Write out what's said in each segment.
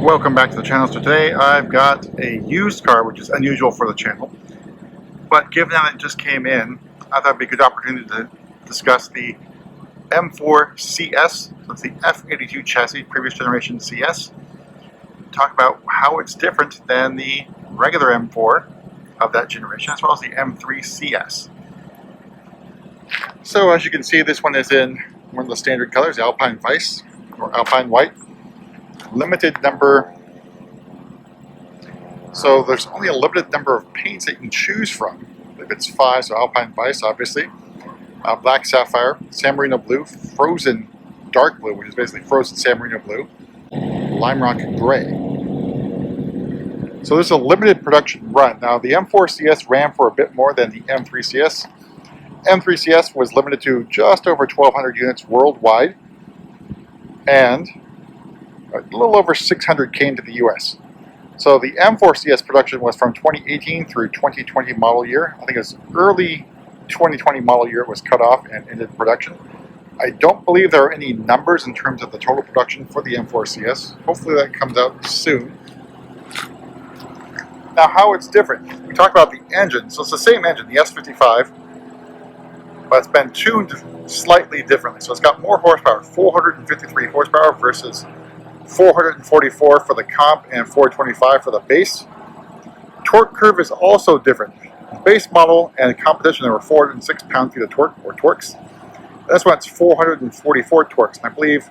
Welcome back to the channel. So today I've got a used car, which is unusual for the channel. But given that it just came in, I thought it'd be a good opportunity to discuss the M4 CS. So it's the F82 chassis, previous generation CS. Talk about how it's different than the regular M4 of that generation, as well as the M3 CS. So as you can see, this one is in one of the standard colors, the Alpine Vice or Alpine White. Limited number, so there's only a limited number of paints that you can choose from. If it's 5, so Alpine Vice, obviously, Black Sapphire, San Marino Blue, Frozen Dark Blue, which is basically Frozen San Marino Blue, Lime Rock Gray. So this is a limited production run. Now the M4 CS ran for a bit more than the M3 CS. M3 CS was limited to just over 1,200 units worldwide, and a little over 600 came to the US. So the M4 CS production was from 2018 through 2020 model year. I think it was early 2020 model year it was cut off and ended production. I don't believe there are any numbers in terms of the total production for the M4 CS. Hopefully that comes out soon. Now how it's different. We talked about the engine. So it's the same engine, the S55, but it's been tuned slightly differently. So it's got more horsepower, 453 horsepower versus 444 for the comp and 425 for the base. Torque curve is also different. The base model and competition, there were 406 pound-feet of torque, or torques. This one's 444 torques. And I believe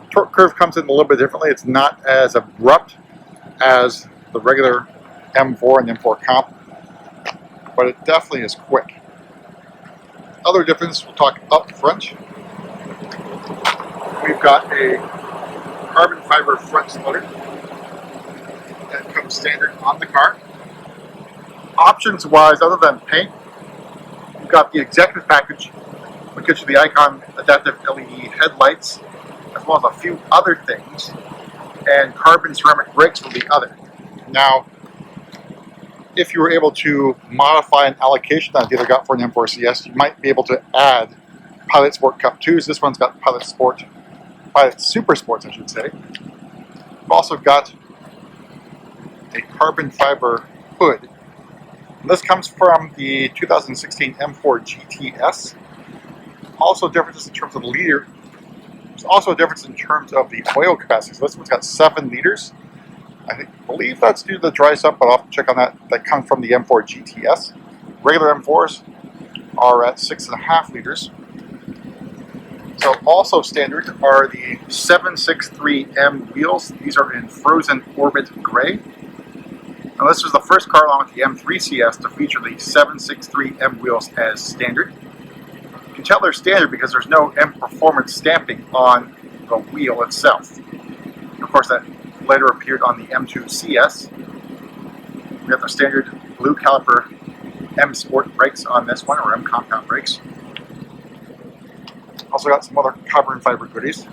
torque curve comes in a little bit differently. It's not as abrupt as the regular M4 and M4 comp, but it definitely is quick. Other difference, we'll talk up front. We've got a carbon fiber front splitter that comes standard on the car. Options wise, other than paint, we've got the executive package, which gives you the Icon adaptive LED headlights, as well as a few other things, and carbon ceramic brakes will be other. Now, if you were able to modify an allocation that dealer got for an M4 CS, you might be able to add Pilot Sport Cup 2s. This one's got Pilot Super Sports, I should say. We've also got a carbon fiber hood. And this comes from the 2016 M4 GTS. Also differences in terms of the liter. There's also a difference in terms of the oil capacity. So this one's got 7 liters. I believe that's due to the dry sump, but I'll have to check on that. That comes from the M4 GTS. Regular M4s are at 6.5 liters. So also standard are the 763M wheels. These are in Frozen Orbit Gray. Now this was the first car along with the M3 CS to feature the 763M wheels as standard. You can tell they're standard because there's no M Performance stamping on the wheel itself. Of course that later appeared on the M2 CS. We have the standard blue caliper M Sport brakes on this one, or M compound brakes. Also got some other carbon fiber goodies.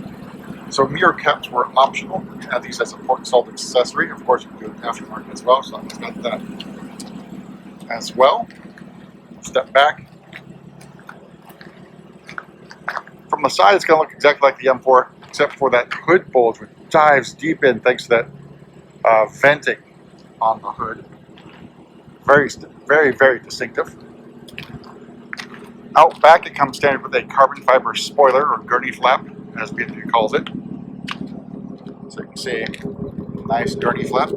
So mirror caps were optional. You can add these as a port salt accessory. Of course, you can do it aftermarket as well. So I've got that as well. Step back. From the side, it's going to look exactly like the M4, except for that hood bulge, which dives deep in thanks to that venting on the hood. Very, very distinctive. Out back, it comes standard with a carbon fiber spoiler, or gurney flap, as BMW calls it. So you can see, nice gurney flap.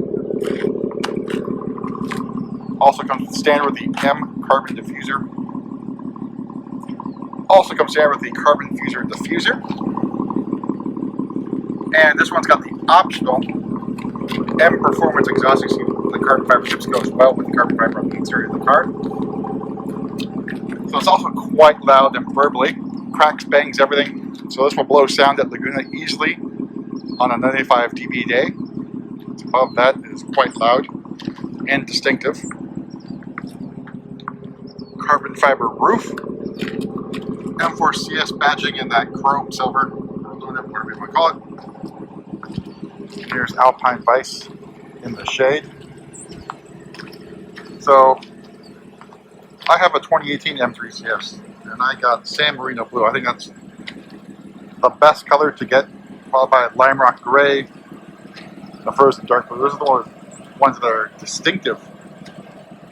Also comes standard with the M carbon diffuser. Also comes standard with the carbon diffuser. And this one's got the optional M Performance exhaust. You see the carbon fiber chips goes well with the carbon fiber on the interior of the car. So it's also quite loud and verbally, cracks, bangs, everything. So this will blow sound at Laguna easily on a 95 dB day. Above that is quite loud and distinctive. Carbon fiber roof. M4 CS badging in that chrome silver, or aluminum, whatever you want to call it. Here's Alpine Vice in the shade. So I have a 2018 M3 CS, and I got San Marino Blue. I think that's the best color to get, followed by Lime Rock Gray, the first and dark blue. Those are the ones that are distinctive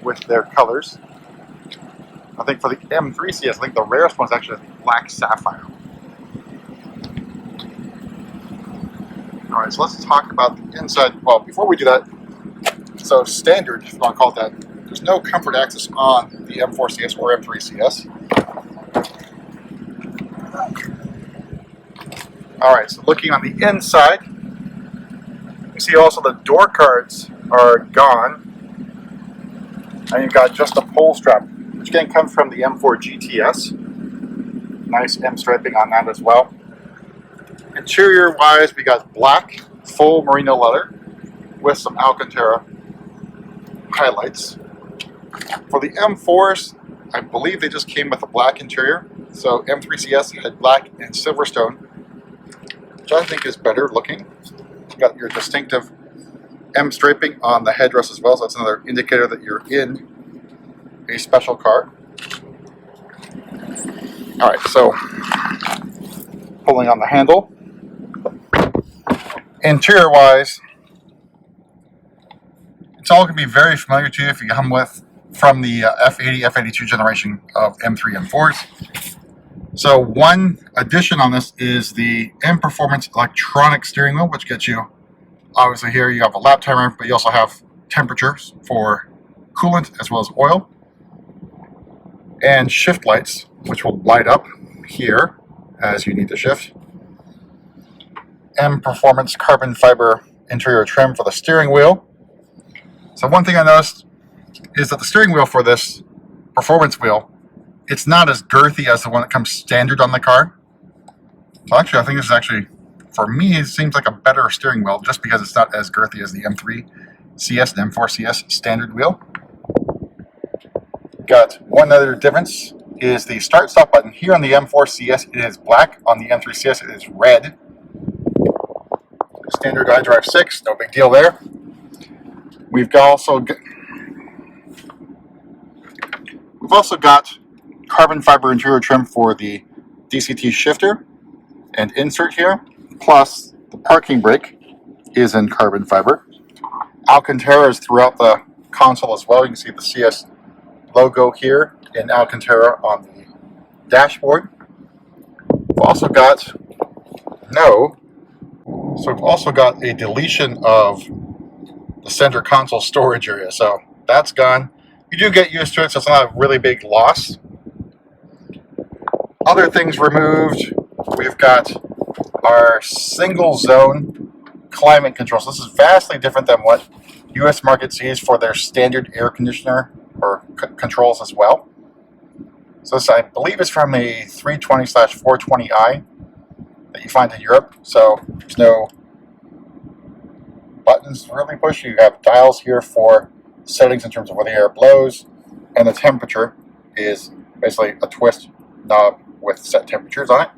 with their colors. I think for the M3 CS, I think the rarest one is actually black sapphire. Alright, so let's talk about the inside. Well, before we do that, so standard, if you want to call it that, there's no comfort access on the M4 CS or M3 CS. Alright, so looking on the inside, you see also the door cards are gone. And you've got just a pole strap, which again comes from the M4 GTS. Nice M striping on that as well. Interior wise, we got black full merino leather with some Alcantara highlights. For the M4s, I believe they just came with a black interior. So M3 CS had black and Silverstone, which I think is better looking. You've got your distinctive M striping on the headrest as well, so that's another indicator that you're in a special car. Alright, so pulling on the handle. Interior wise, it's all going to be very familiar to you if you come with from the F80, F82 generation of M3 M4s. So one addition on this is the M Performance electronic steering wheel, which gets you, obviously here you have a lap timer, but you also have temperatures for coolant as well as oil. And shift lights, which will light up here as you need to shift. M Performance carbon fiber interior trim for the steering wheel. So one thing I noticed is that the steering wheel for this performance wheel, it's not as girthy as the one that comes standard on the car. So actually, I think this is actually, for me, it seems like a better steering wheel just because it's not as girthy as the M3 CS and M4 CS standard wheel. Got one other difference is the start-stop button. Here on the M4 CS, it is black. On the M3 CS, it is red. Standard iDrive 6, no big deal there. We've also got carbon fiber interior trim for the DCT shifter and insert here, plus the parking brake is in carbon fiber. Alcantara is throughout the console as well. You can see the CS logo here in Alcantara on the dashboard. We've also got a deletion of the center console storage area, so that's gone. You do get used to it, so it's not a really big loss. Other things removed, we've got our single zone climate control. So this is vastly different than what US market sees for their standard air conditioner or controls as well. So this, I believe, is from a 320/420i that you find in Europe. So there's no buttons to really push. You have dials here for settings in terms of where the air blows, and the temperature is basically a twist knob with set temperatures on it.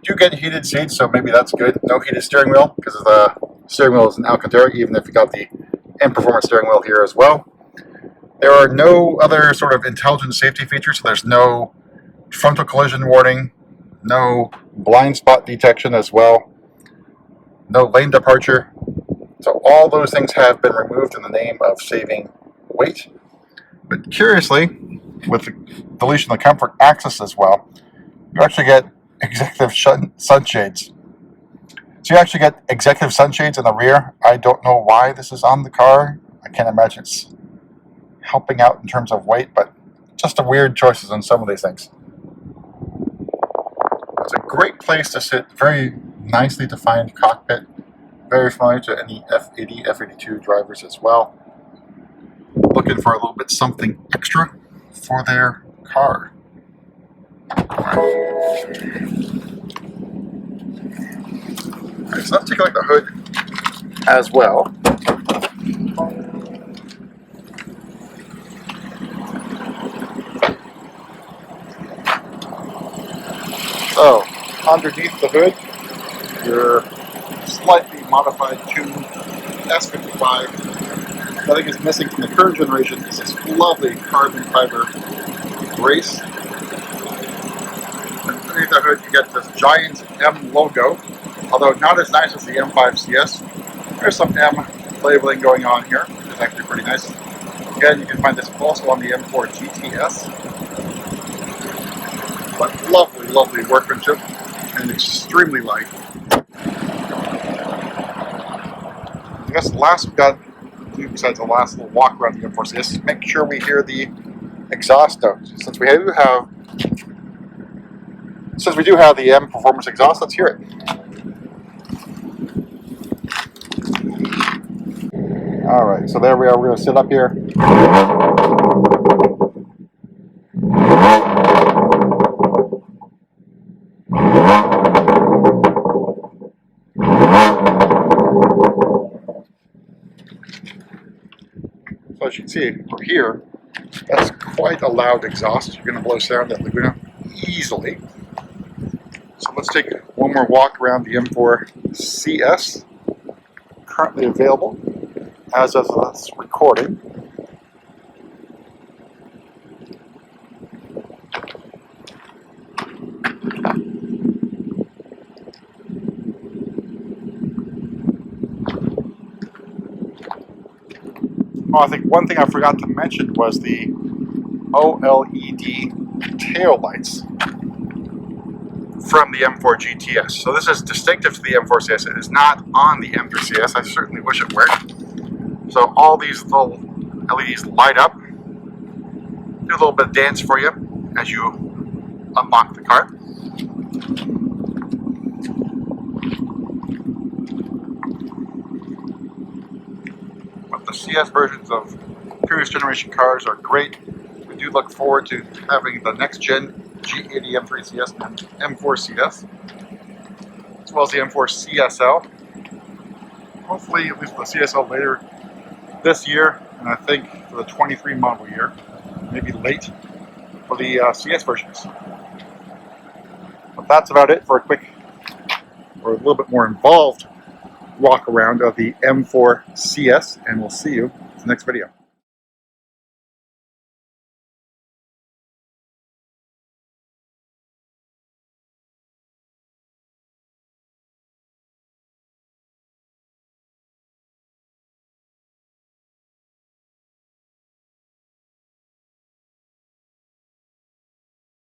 You get heated seats, so maybe that's good. No heated steering wheel because the steering wheel is an Alcantara, even if you got the M Performance steering wheel here as well. There are no other sort of intelligent safety features, so there's no frontal collision warning, no blind spot detection as well, no lane departure. So all those things have been removed in the name of saving weight. But curiously, with the deletion of the comfort access as well, you actually get executive sunshades. So you actually get executive sunshades in the rear. I don't know why this is on the car. I can't imagine it's helping out in terms of weight, but just a weird choices on some of these things. It's a great place to sit, very nicely defined cockpit, very familiar to any F80, F82 drivers as well. Looking for a little bit something extra for their car. Alright, so let's take a look at the hood as well. So, underneath the hood, your slightly modified tuned S55. What I think is missing from the current generation is this lovely carbon fiber brace. Underneath the hood, you get this giant M logo although not as nice as the M5 CS. There's some M labeling going on here, which is actually pretty nice. Again, you can find this also on the M4 GTS. But lovely, lovely workmanship and extremely light. I guess the last we've got to do, besides the last little walk around the M4 CS, is make sure we hear the exhaust notes. Since we do have the M Performance exhaust, let's hear it. All right, so there we are. We're going to sit up here. So as you can see, we're here. That's quite a loud exhaust. You're going to blow sound at Laguna easily. So let's take one more walk around the M4 CS, currently available as of this recording. Oh, I think one thing I forgot to mention was the OLED tail lights from the M4 GTS. So this is distinctive to the M4 CS. It is not on the M3 CS. I certainly wish it were. So all these little LEDs light up, do a little bit of dance for you as you unlock the car. But the CS versions of previous generation cars are great. We do look forward to having the next gen G80 M3 CS and M4 CS, as well as the M4 CSL. Hopefully, at least the CSL later this year, and I think for the 23 model year, maybe late for the CS versions. But that's about it for a quick, or a little bit more involved walk around of the M4 CS, and we'll see you in the next video.